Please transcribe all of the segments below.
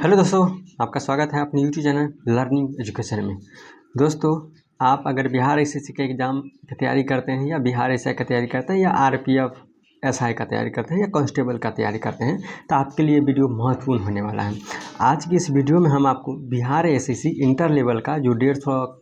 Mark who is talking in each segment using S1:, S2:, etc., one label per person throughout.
S1: Hello दोस्तों, आपका स्वागत है अपने यूट्यूब चैनल लर्निंग एजुकेशन में। दोस्तों, आप अगर बिहार एसएससी के एग्ज़ाम की तैयारी करते हैं या बिहार एसआई का तैयारी करते हैं या आरपीएफ एसआई का तैयारी करते हैं या कांस्टेबल का तैयारी करते हैं तो आपके लिए वीडियो महत्वपूर्ण होने वाला है। आज की इस वीडियो में हम आपको बिहार एसएससी इंटर लेवल का जो 150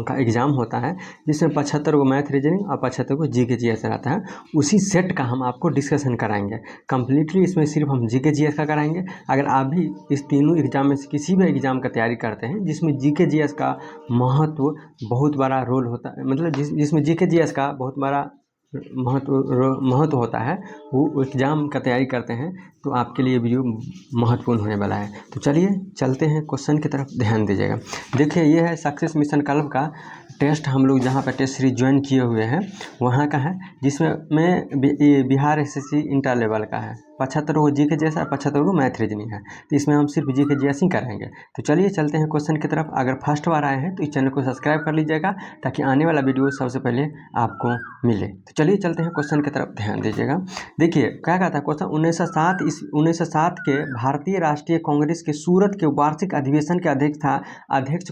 S1: का एग्ज़ाम होता है, जिसमें 75 को मैथ रीजनिंग और 75 को जीके जीएस रहता है, उसी सेट का हम आपको डिस्कशन कराएंगे। कम्प्लीटली इसमें सिर्फ हम जीके जीएस का कराएंगे। अगर आप भी इस तीनों एग्ज़ाम में से किसी भी एग्ज़ाम का तैयारी करते हैं जिसमें जीके जीएस का महत्व बहुत बड़ा रोल होता है, मतलब जिसमें जीके जीएस का बहुत बड़ा महत्व होता है, वो एग्ज़ाम का तैयारी करते हैं, तो आपके लिए वीडियो महत्वपूर्ण होने वाला है। तो चलिए चलते हैं, क्वेश्चन की तरफ ध्यान दीजिएगा। देखिए, ये है सक्सेस मिशन क्लब का टेस्ट। हम लोग जहाँ पर टेस्ट सीरीज ज्वाइन किए हुए हैं वहाँ का है, जिसमें बिहार एसएससी इंटर लेवल का है। 75 को जीके जैसा, 75 को मैथ रीजनिंग है, तो इसमें हम सिर्फ जीके जैसे ही कराएंगे। तो चलिए चलते हैं क्वेश्चन की तरफ। अगर फर्स्ट बार आए हैं तो इस चैनल को सब्सक्राइब कर लीजिएगा ताकि आने वाला वीडियो सबसे पहले आपको मिले। तो चलिए चलते हैं, क्वेश्चन की तरफ ध्यान दीजिएगा। देखिए क्या कहता है क्वेश्चन, 1907 के भारतीय राष्ट्रीय कांग्रेस के सूरत के वार्षिक अधिवेशन के अध्यक्ष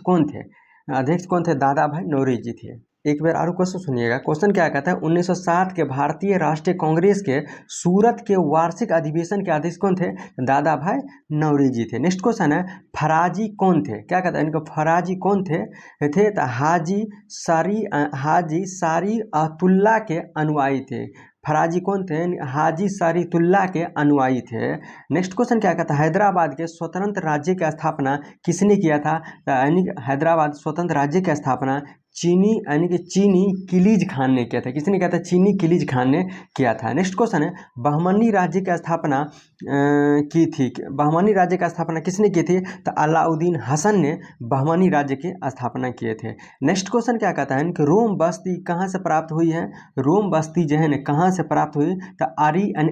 S1: कौन थे? दादा भाई नौरोजी थे। एक बार और क्वेश्चन सुनिएगा। क्वेश्चन क्या कहता है, 1907 के भारतीय राष्ट्रीय कांग्रेस के सूरत के वार्षिक अधिवेशन के अध्यक्ष कौन थे? दादा भाई नौरोजी थे। नेक्स्ट क्वेश्चन है, फराजी कौन थे? क्या कहता है इनको, फराजी कौन थे? तो हाजी सारी अतुल्ला के अनुयायी थे। फराजी कौन थे? हाजी सारीतुल्ला के अनुयायी थे। नेक्स्ट क्वेश्चन क्या कहता है, हैदराबाद के स्वतंत्र राज्य की स्थापना किसने किया था? यानी हैदराबाद स्वतंत्र राज्य की स्थापना चीनी किलीज खान ने किया था। किसने किया था? चीनी किलीज खान ने किया था। नेक्स्ट क्वेश्चन है, बहमनी राज्य की स्थापना की थी। बहमनी राज्य की स्थापना किसने की थी? तो अलाउद्दीन हसन ने बहमनी राज्य की स्थापना किए थे। नेक्स्ट क्वेश्चन क्या कहता है कि रोम बस्ती कहाँ से प्राप्त हुई है? रोम बस्ती जो है ना कहाँ से प्राप्त हुई? तो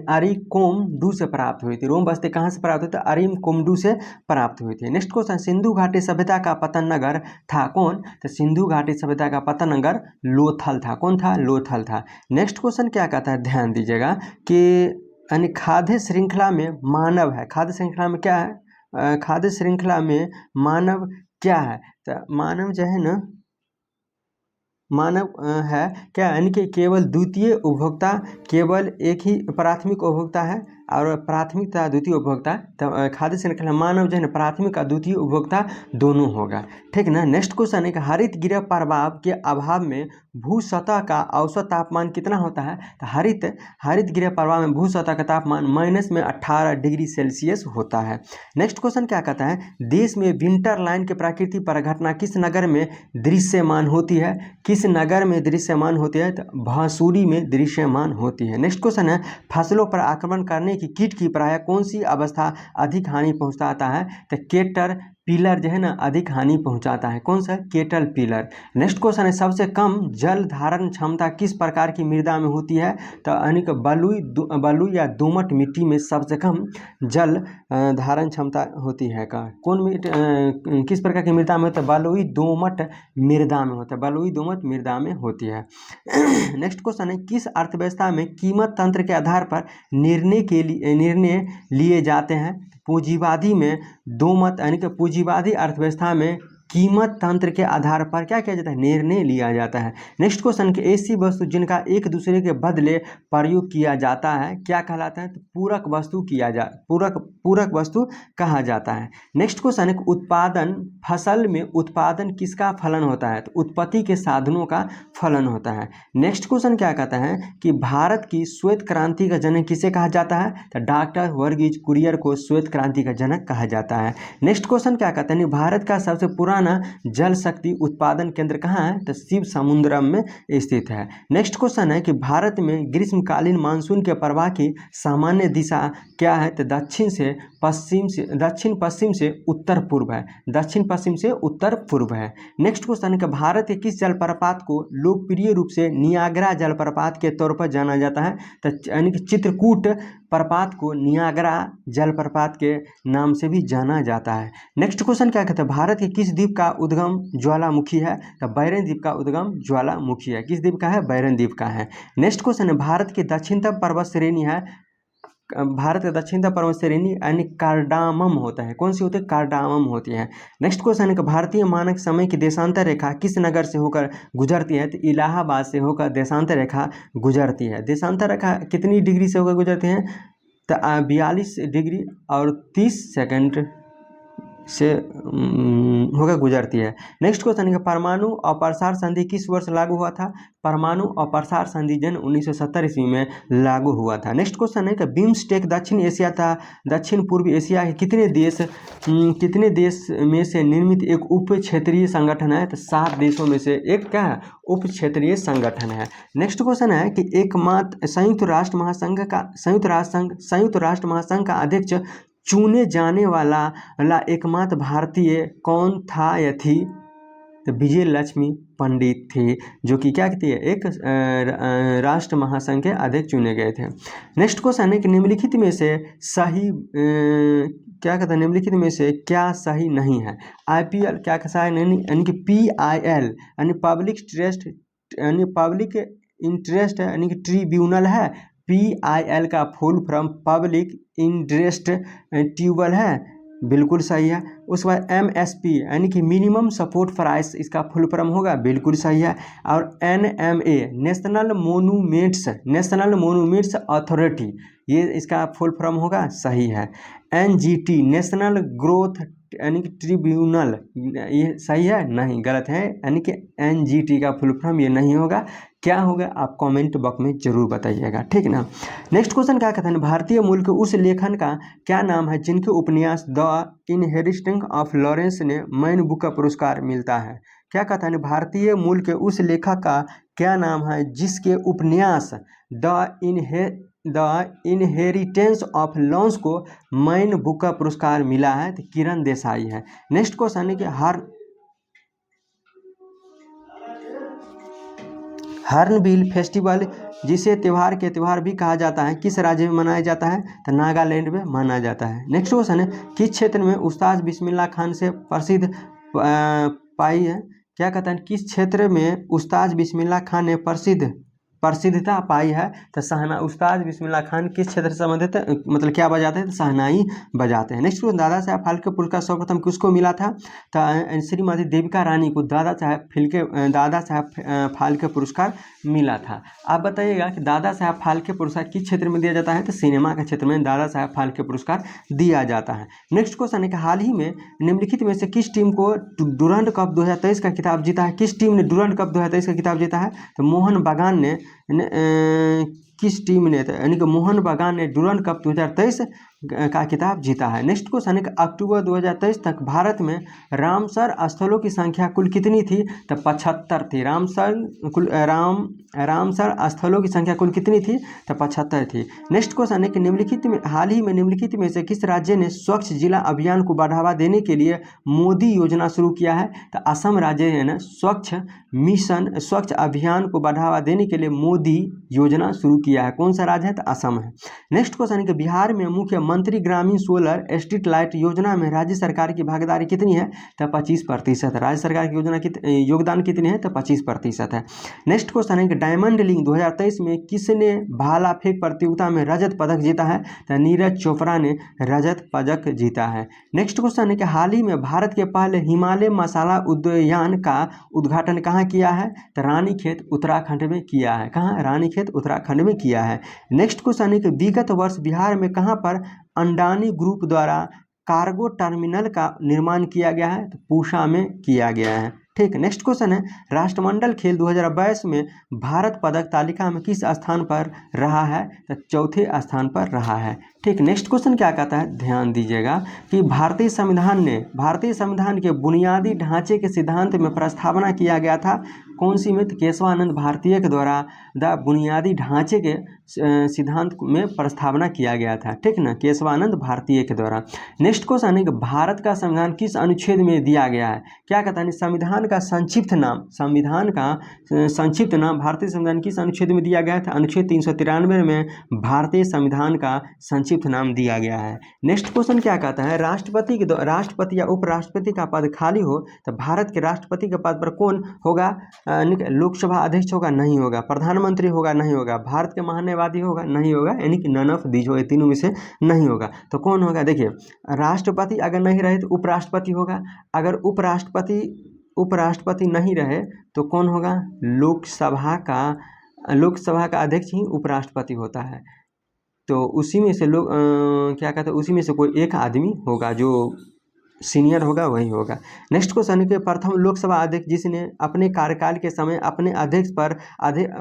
S1: अरिकोमडू से प्राप्त हुई थी। रोम बस्ती कहाँ से प्राप्त हुई? तो अरिकोमडू से प्राप्त हुई थी। नेक्स्ट क्वेश्चन, सिंधु घाटी सभ्यता का पतन नगर था कौन? तो सिंधु घाटी सभ्यता का पतन नगर लोथल था। कौन था? लोथल था। नेक्स्ट क्वेश्चन क्या कहता है, ध्यान दीजिएगा कि यानी खाद्य श्रृंखला में मानव है। खाद्य श्रृंखला में क्या है? खाद्य श्रृंखला में मानव क्या है? तो मानव जो है ना, मानव है क्या, यानी कि केवल द्वितीय उपभोक्ता, केवल एक ही प्राथमिक उपभोक्ता है और प्राथमिक तथा द्वितीय उपभोक्ता। तो खाद्य श्रृंखला मानव जो है ना प्राथमिक और द्वितीय उपभोक्ता दोनों होगा, ठीक ना। नेक्स्ट क्वेश्चन है कि हरित गृह प्रभाव के अभाव में भू सतह का औसत तापमान कितना होता है? तो हरित गृह प्रभाव में भू सतह का तापमान -18 डिग्री सेल्सियस होता है। नेक्स्ट क्वेश्चन क्या कहता है, देश में विंटर लाइन की प्राकृतिक परिघटना किस नगर में दृश्यमान होती है? किस नगर में दृश्यमान होती है? तो भांसूरी में दृश्यमान होती है। नेक्स्ट क्वेश्चन है, फसलों पर आक्रमण करने की कीट की प्राय कौन सी अवस्था अधिक हानि पहुंचाता है? तो केटर पिलर जो है ना अधिक हानि पहुंचाता है। कौन सा? Kettle pillar. नेक्स्ट क्वेश्चन है, सबसे कम जल धारण क्षमता किस प्रकार की मृदा में होती है? तो यानी कि बलुई या दोमट मिट्टी में सबसे कम जल धारण क्षमता होती है। किस प्रकार की मृदा में होता है? बलुई दोमट मृदा में होता है। बलुई दोमट मृदा में होती है। नेक्स्ट क्वेश्चन है, किस अर्थव्यवस्था में कीमत तंत्र के आधार पर निर्णय लिए जाते हैं? पूंजीवादी में दोमत यानी कि पूंजीवादी अर्थव्यवस्था में कीमत तंत्र के आधार पर क्या किया जाता है? निर्णय लिया जाता है। नेक्स्ट क्वेश्चन के, ऐसी वस्तु जिनका एक दूसरे के बदले प्रयोग किया जाता है क्या कहलाता है? तो पूरक वस्तु कहा जाता है। नेक्स्ट क्वेश्चन है, उत्पादन फसल में उत्पादन किसका फलन होता है? तो उत्पत्ति के साधनों का फलन होता है। नेक्स्ट क्वेश्चन क्या कहता है कि भारत की श्वेत क्रांति का जनक किसे कहा जाता है? तो डॉक्टर वर्गीज कुरियन को श्वेत क्रांति का जनक कहा जाता है। नेक्स्ट क्वेश्चन क्या कहता है, भारत का सबसे पुराना जल शक्ति उत्पादन केंद्र कहाँ है? तो शिव समुद्रम में स्थित है। नेक्स्ट क्वेश्चन है कि भारत में ग्रीष्मकालीन मानसून के प्रवाह की सामान्य दिशा क्या है? तो दक्षिण पश्चिम से उत्तर पूर्व है। दक्षिण पश्चिम से उत्तर पूर्व है। नेक्स्ट क्वेश्चन है कि भारत के किस जलप्रपात को लोकप्रिय रूप से नियाग्रा जलप्रपात के तौर पर जाना जाता है? तो यानी कि चित्रकूट प्रपात को नियाग्रा जलप्रपात के नाम से भी जाना जाता है। नेक्स्ट क्वेश्चन क्या कहते हैं, भारत के किस द्वीप का उद्गम ज्वालामुखी है? तो बैरन द्वीप का उद्गम ज्वालामुखी है। किस द्वीप का है? बैरन द्वीप का है। नेक्स्ट क्वेश्चन है, भारत की दक्षिणतम पर्वत श्रेणी है भारत का दक्षिणतम पर्वत श्रेणी यानी कार्डामम होता है। कौन सी होती है? कार्डामम होती है। नेक्स्ट क्वेश्चन है कि भारतीय मानक समय की देशांतर रेखा किस नगर से होकर गुजरती है? तो इलाहाबाद से होकर देशांतर रेखा गुजरती है। देशांतर रेखा कितनी डिग्री से होकर गुजरती है? तो 42 डिग्री और 30 सेकंड से होकर गुजरती है। नेक्स्ट क्वेश्चन है परमाणु अप्रसार संधि किस वर्ष लागू हुआ था? परमाणु अप्रसार संधि जन 1970 ईस्वी में लागू हुआ था। नेक्स्ट क्वेश्चन है कि बिम्स्टेक दक्षिण एशिया था दक्षिण पूर्व एशिया के कितने देश में से निर्मित एक उप क्षेत्रीय संगठन है? तो 7 देशों में से एक क्या है? उप क्षेत्रीय संगठन है। नेक्स्ट क्वेश्चन है कि एकमात्र संयुक्त राष्ट्र महासंघ का अध्यक्ष चुने जाने वाला एकमात्र भारतीय कौन था या थी? तो विजय लक्ष्मी पंडित थी, जो कि क्या कहती है? एक राष्ट्र महासंघ के अध्यक्ष चुने गए थे। नेक्स्ट क्वेश्चन है कि निम्नलिखित में से सही क्या कहते हैं? निम्नलिखित में से क्या सही नहीं है? IPL क्या सही नहीं, यानी कि PIL यानी पब्लिक इंटरेस्ट यानी कि ट्रिब्यूनल है। PIL का full form public interest tribunal है, बिल्कुल सही है। उसके बाद MSP यानी कि मिनिमम सपोर्ट प्राइस, इसका फुल फॉर्म होगा, बिल्कुल सही है। और NMA नेशनल मोनूमेंट्स अथॉरिटी, ये इसका फुल फॉर्म होगा, सही है। NGT नेशनल ग्रोथ यानी कि ट्रिब्यूनल, ये सही है? नहीं, गलत है, यानी कि NGT का फुल फॉर्म ये नहीं होगा। क्या होगा आप कमेंट बॉक्स में जरूर बताइएगा, ठीक ना। नेक्स्ट क्वेश्चन क्या कहते हैं? भारतीय मूल के उस लेखन का क्या नाम है जिनके उपन्यास द इनहेरिटेंस ऑफ लॉरेंस ने मैन बुक का पुरस्कार मिलता है? क्या कहता है? भारतीय मूल के उस लेखक का क्या नाम है जिसके उपन्यास द इनहेरिटेंस ऑफ लॉरेंस को मैन बुक का पुरस्कार मिला है? तो किरण देसाई है। नेक्स्ट क्वेश्चन है कि हॉर्नबिल फेस्टिवल, जिसे त्योहार भी कहा जाता है, किस राज्य में मनाया जाता है? तो नागालैंड में माना जाता है। नेक्स्ट क्वेश्चन है किस क्षेत्र में उस्ताद बिस्मिल्लाह खान से प्रसिद्ध पाई है? क्या कहता है? किस क्षेत्र में उस्ताद बिस्मिल्लाह खान ने प्रसिद्धता पाई है? तो उस्ताद बिस्मिल्लाह खान किस क्षेत्र से संबंधित है? मतलब क्या बजाते हैं? तो शहनाई बजाते हैं। नेक्स्ट दादा साहब फाल्के पुरस्कार सर्वप्रथम किसको मिला था? तो श्रीमती देविका रानी को दादा साहब फाल्के पुरस्कार मिला था। आप बताइएगा कि दादा साहब फाल्के पुरस्कार किस क्षेत्र में दिया जाता है? तो सिनेमा के क्षेत्र में दादा साहब फाल्के पुरस्कार दिया जाता है। नेक्स्ट क्वेश्चन है कि हाल ही में निम्नलिखित में से किस टीम को डुरंड कप 2023 का खिताब जीता है? किस टीम ने डुरंड कप 2023 का खिताब जीता है? तो मोहन बागान ने किस टीम ने, यानी कि मोहन बागान ने डुरंड कप 2023 का खिताब जीता है। नेक्स्ट क्वेश्चन है कि अक्टूबर 2023 तक भारत में रामसर स्थलों की संख्या कुल कितनी थी? तो 75 थी। रामसर स्थलों की संख्या कुल कितनी थी? तो 75 थी। नेक्स्ट क्वेश्चन है कि हाल ही में निम्नलिखित में से किस राज्य ने स्वच्छ जिला अभियान को बढ़ावा देने के लिए मोदी योजना शुरू किया है? तो असम राज्य है ना स्वच्छ अभियान को बढ़ावा देने के लिए मोदी योजना शुरू किया है। कौन सा राज्य है? तो असम है। नेक्स्ट क्वेश्चन है कि बिहार में मुख्यमंत्री ग्रामीण सोलर स्ट्रीट लाइट योजना में राज्य सरकार की भागीदारी कितनी है? तो 25%। राज्य सरकार की योगदान कितनी है? तो 25% है। नेक्स्ट क्वेश्चन है कि डायमंड लीग 2023 में किसने भाला फेंक प्रतियोगिता में रजत पदक जीता है? तो नीरज चोपड़ा ने रजत पदक जीता है। नेक्स्ट क्वेश्चन है कि हाल ही में भारत के पहले हिमालय मसाला उद्यान का उद्घाटन कहाँ किया है? तो रानीखेत उत्तराखंड में किया है। कहाँ? रानीखेत उत्तराखंड में किया है। नेक्स्ट क्वेश्चन है कि विगत वर्ष बिहार में कहाँ पर अंडानी ग्रुप द्वारा कार्गो टर्मिनल का निर्माण किया गया है? तो पूसा में किया गया है, ठीक। नेक्स्ट क्वेश्चन है राष्ट्रमंडल खेल 2022 में भारत पदक तालिका में किस स्थान पर रहा है? तो चौथे स्थान पर रहा है, ठीक। नेक्स्ट क्वेश्चन क्या कहता है? ध्यान दीजिएगा कि भारतीय संविधान के बुनियादी ढांचे के सिद्धांत में प्रस्तावना किया गया था कौन सी में? केशवानंद भारतीय के द्वारा बुनियादी ढांचे के सिद्धांत में प्रस्तावना किया गया था, ठीक ना, केशवानंद भारतीय के द्वारा। नेक्स्ट क्वेश्चन है कि भारत का संविधान किस अनुच्छेद में दिया गया है? क्या कहता है? संविधान का संक्षिप्त नाम भारतीय संविधान किस अनुच्छेद में दिया गया था? अनुच्छेद 393 में भारतीय संविधान का संक्षिप्त संक्षिप्त नाम दिया गया है। नेक्स्ट क्वेश्चन क्या कहता है, राष्ट्रपति या उपराष्ट्रपति का पद खाली हो तो भारत के राष्ट्रपति के पद पर कौन होगा? लोकसभा अध्यक्ष होगा? नहीं होगा। प्रधानमंत्री होगा? नहीं होगा। भारत के महान्यायवादी होगा? नहीं होगा। यानी कि नन ऑफ दीज, ये तीनों में से नहीं होगा। तो कौन होगा? देखिए, राष्ट्रपति अगर नहीं रहे तो उपराष्ट्रपति होगा। अगर उपराष्ट्रपति नहीं रहे तो कौन होगा? लोकसभा का अध्यक्ष ही उपराष्ट्रपति होता है। तो उसी में से क्या कहते हैं, उसी में से कोई एक आदमी होगा, जो सीनियर होगा वही होगा। नेक्स्ट क्वेश्चन के प्रथम लोकसभा अध्यक्ष जिसने अपने कार्यकाल के समय अपने अध्यक्ष पर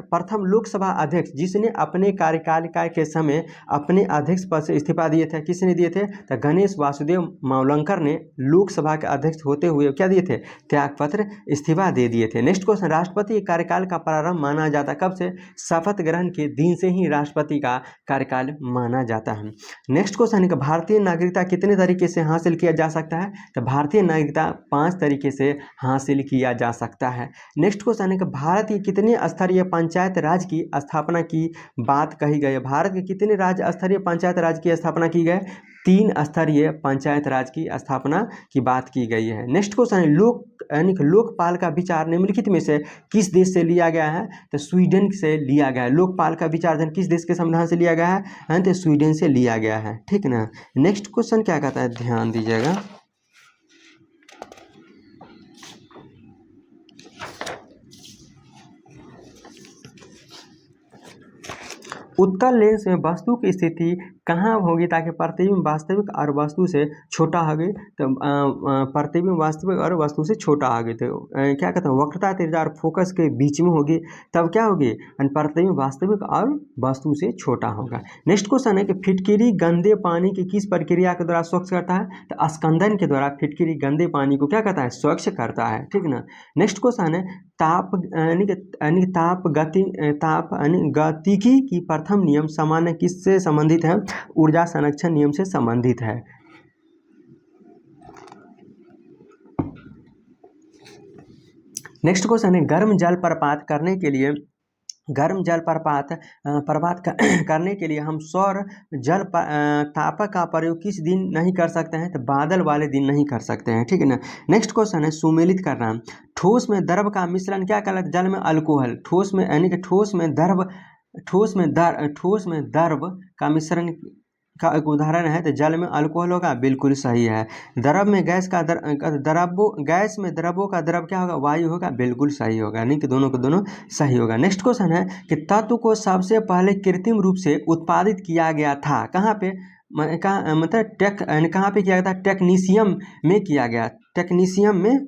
S1: प्रथम लोकसभा अध्यक्ष जिसने अपने कार्यकाल के समय अपने अध्यक्ष पद से इस्तीफा दिए थे, किसने दिए थे? तो गणेश वासुदेव मावलंकर ने लोकसभा के अध्यक्ष होते हुए क्या दिए थे? त्यागपत्र, इस्तीफा दे दिए थे। नेक्स्ट क्वेश्चन, राष्ट्रपति के कार्यकाल का प्रारंभ माना जाता कब से? शपथ ग्रहण के दिन से ही राष्ट्रपति का कार्यकाल माना जाता है। नेक्स्ट क्वेश्चन है, भारतीय नागरिकता कितने तरीके से हासिल किया जा सकता है? तो भारतीय नागरिकता 5 तरीके से हासिल किया जा सकता है। नेक्स्ट क्वेश्चन है कि भारत की कितने स्तरीय पंचायत राज की स्थापना की बात कही गई है? भारत के कितने स्तरीय पंचायत राज की स्थापना की गई? 3 स्तरीय पंचायत राज की स्थापना की बात की गई है। नेक्स्ट क्वेश्चन है, लोकपाल का विचार निम्नलिखित में से किस देश से लिया गया है? तो स्वीडन से लिया गया है। लोकपाल का विचार किस देश के संविधान से लिया गया है? तो स्वीडन से लिया गया है। ठीक ना। नेक्स्ट क्वेश्चन क्या कहता है, ध्यान दीजिएगा। उत्तल लेंस में वस्तु की स्थिति कहाँ होगी ताकि प्रतिबिंब वास्तविक और वस्तु से छोटा होगी? तो प्रतिबिंब वास्तविक और वस्तु से छोटा होगी। तो क्या कहते हैं, वक्रता त्रिज्या और फोकस के बीच में होगी, तब क्या होगी? प्रतिबिंब वास्तविक और वस्तु से छोटा होगा। नेक्स्ट क्वेश्चन है कि फिटकिरी गंदे पानी की किस प्रक्रिया के द्वारा स्वच्छ करता है? तो स्कंदन के द्वारा फिटकिरी गंदे पानी को क्या करता है? स्वच्छ करता है। ठीक ना। नेक्स्ट क्वेश्चन है, गतिकी की प्रथम नियम सामान्य किससे संबंधित है? ऊर्जा संरक्षण नियम से संबंधित है। नेक्स्ट क्वेश्चन है, गर्म जल प्रपात करने के लिए हम सौर जल तापक का प्रयोग किस दिन नहीं कर सकते हैं? तो बादल वाले दिन नहीं कर सकते हैं। ठीक है ना। नेक्स्ट क्वेश्चन है, सुमेलित करना। ठोस में द्रव का मिश्रण क्या कहलाता है? जल में अल्कोहल। ठोस में द्रव का मिश्रण का एक उदाहरण है तो जल में अल्कोहल होगा, बिल्कुल सही है। द्रव में गैस में द्रवों का द्रव क्या होगा? वायु होगा, बिल्कुल सही होगा। नहीं कि दोनों को दोनों सही होगा। नेक्स्ट क्वेश्चन है कि तत्व को सबसे पहले कृत्रिम रूप से उत्पादित किया गया था कहाँ पे? मतलब कहाँ पे किया गया था? टेक्नीशियम में किया गया। टेक्नीशियम में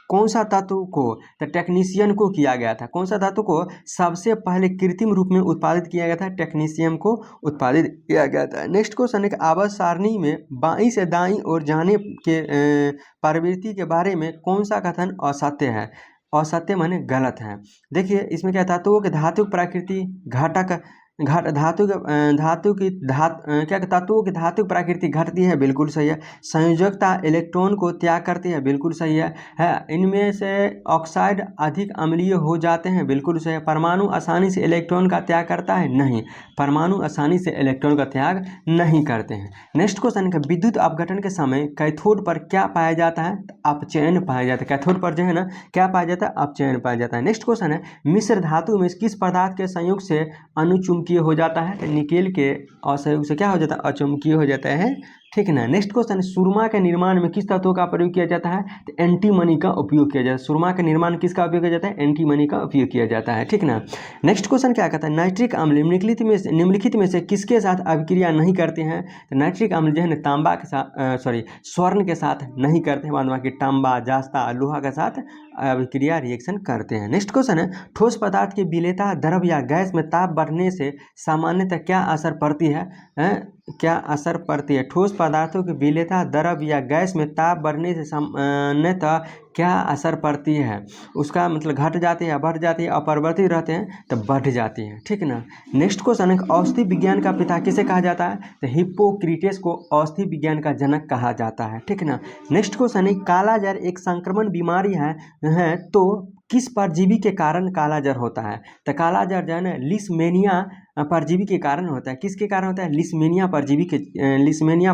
S1: कौन सा धातु को? तो टेक्नीशियन को किया गया था। कौन सा धातु को सबसे पहले कृत्रिम रूप में उत्पादित किया गया था? टेक्नीशियम को उत्पादित किया गया था। नेक्स्ट क्वेश्चन है कि आवर्त सारणी में बाईं से दाईं ओर जाने के प्रवृत्ति के बारे में कौन सा कथन असत्य है? असत्य माने गलत है। देखिए इसमें क्या, धातुओं की धातुक प्रकृति घटक तत्वों की धातु प्रकृति घटती है, बिल्कुल सही है। संयोजकता इलेक्ट्रॉन को त्याग करती है, बिल्कुल सही है। इनमें से ऑक्साइड अधिक अम्लीय हो जाते हैं, बिल्कुल सही है। परमाणु आसानी से इलेक्ट्रॉन का त्याग करता है? नहीं, परमाणु आसानी से इलेक्ट्रॉन का त्याग नहीं करते हैं। नेक्स्ट क्वेश्चन है, विद्युत अपघटन के समय कैथोड पर क्या पाया जाता है? अपचयन पाया जाता है। कैथोड पर जो है ना क्या पाया जाता है? अपचयन पाया जाता है। नेक्स्ट क्वेश्चन है, मिश्र धातु में किस पदार्थ के संयोग से अनुचुंबकीय हो जाता है? निकेल के असहयोग से क्या हो जाता है? अचुंबकीय हो जाता है। ठीक ना। नेक्स्ट क्वेश्चन, सुरमा के निर्माण में किस तत्व का प्रयोग किया जाता है? तो एंटीमनी का उपयोग किया जाता है। सुरमा के निर्माण किसका उपयोग किया जाता है? एंटीमनी का उपयोग किया जाता है। ठीक ना। नेक्स्ट क्वेश्चन क्या कहता है, नाइट्रिक अम्ल निम्नलिखित में से किसके साथ अभिक्रिया नहीं करते हैं? तो नाइट्रिक अम्ल जो है ना तांबा के साथ स्वर्ण के साथ नहीं करते हैं, बाद बाकी तांबा, जास्ता, लोहा के साथ अभिक्रिया रिएक्शन करते हैं। नेक्स्ट क्वेश्चन है, ठोस पदार्थ की विलेयता द्रव या गैस में ताप बढ़ने से सामान्यतः क्या असर पड़ती है? क्या असर पड़ती है? ठोस पदार्थों की विलेयता द्रव या गैस में ताप बढ़ने से सामान्यतः क्या असर पड़ती है? उसका मतलब घट जाती है, बढ़ जाती है, अपरिवर्तित रहते हैं तो बढ़ जाती है। ठीक ना। नेक्स्ट क्वेश्चन है, औषधि विज्ञान का पिता किसे कहा जाता है? तो हिप्पोक्रेटिस को औषधि विज्ञान का जनक कहा जाता है। ठीक ना। नेक्स्ट क्वेश्चन है, काला जार एक संक्रमण बीमारी है तो किस परजीवी के कारण कालाजार होता है? तो कालाजार जो है ना लिस्मेनिया परजीवी के कारण होता है। किसके कारण होता है? लिस्मेनिया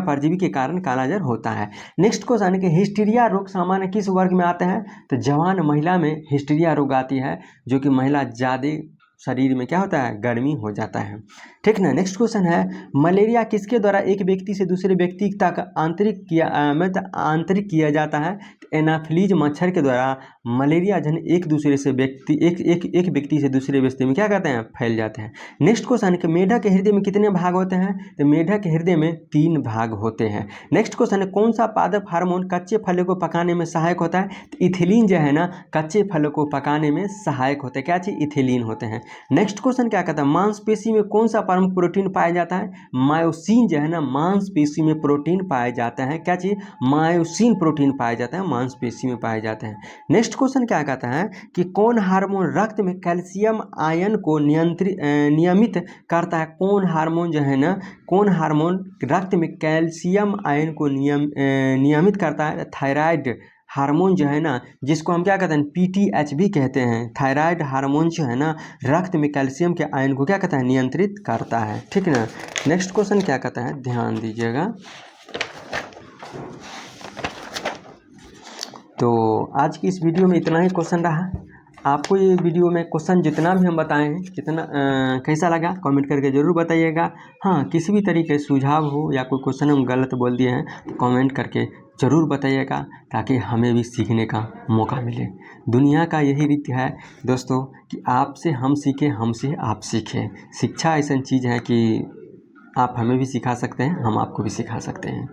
S1: परजीवी के कारण कालाजार होता है। नेक्स्ट क्वेश्चन है कि हिस्टीरिया रोग सामान्य किस वर्ग में आते हैं? तो जवान महिला में हिस्टीरिया रोग आती है, जो कि महिला ज़्यादा शरीर में क्या होता है? गर्मी हो जाता है। ठीक ना। नेक्स्ट क्वेश्चन है मलेरिया किसके द्वारा एक व्यक्ति से दूसरे व्यक्ति तक आंतरिक किया जाता है? एनाफिलीज मच्छर के द्वारा मलेरिया जन एक व्यक्ति से दूसरे व्यक्ति में क्या कहते हैं? फैल जाते हैं। नेक्स्ट क्वेश्चन है कि मेढक के हृदय में कितने भाग होते हैं? तो मेढक के हृदय में 3 भाग होते हैं। नेक्स्ट क्वेश्चन है कौन सा पादप हार्मोन कच्चे फलों को पकाने में सहायक होता है? तो इथिलीन जो है ना कच्चे फलों को पकाने में सहायक होता है। क्या चीज़? इथिलीन होते हैं। नेक्स्ट क्वेश्चन क्या कहता है मांसपेशी में कौन सा प्रमुख प्रोटीन पाया जाता है? मायोसिन जो है ना मांसपेशी में प्रोटीन पाया जाता है। क्या चीज़? मायोसिन प्रोटीन पाया जाता है, मांसपेशी में पाए जाते हैं। नेक्स्ट क्वेश्चन क्या कहता है कि कौन हार्मोन रक्त में कैल्शियम आयन को नियमित करता है? कौन हार्मोन जो है ना कौन हार्मोन रक्त में कैल्शियम आयन को नियमित करता है? थायराइड हार्मोन जो है ना जिसको हम क्या कहते हैं? PTH भी कहते हैं। थायराइड हार्मोन जो है ना रक्त में कैल्शियम के आयन को क्या कहता है? नियंत्रित करता है। ठीक ना। नेक्स्ट क्वेश्चन क्या कहता है? ध्यान दीजिएगा। तो आज की इस वीडियो में इतना ही क्वेश्चन रहा। आपको ये वीडियो में क्वेश्चन जितना भी हम बताए हैं कितना कैसा लगा कमेंट करके ज़रूर बताइएगा। हाँ, किसी भी तरीके सुझाव हो या कोई क्वेश्चन हम गलत बोल दिए हैं तो कमेंट करके ज़रूर बताइएगा, ताकि हमें भी सीखने का मौका मिले। दुनिया का यही रीति है दोस्तों कि आपसे हम सीखें, हमसे आप सीखें। शिक्षा ऐसी चीज़ है कि आप हमें भी सिखा सकते हैं, हम आपको भी सिखा सकते हैं।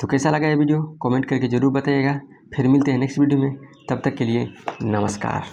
S1: तो कैसा लगा ये वीडियो कमेंट करके ज़रूर बताइएगा। फिर मिलते हैं नेक्स्ट वीडियो में, तब तक के लिए नमस्कार।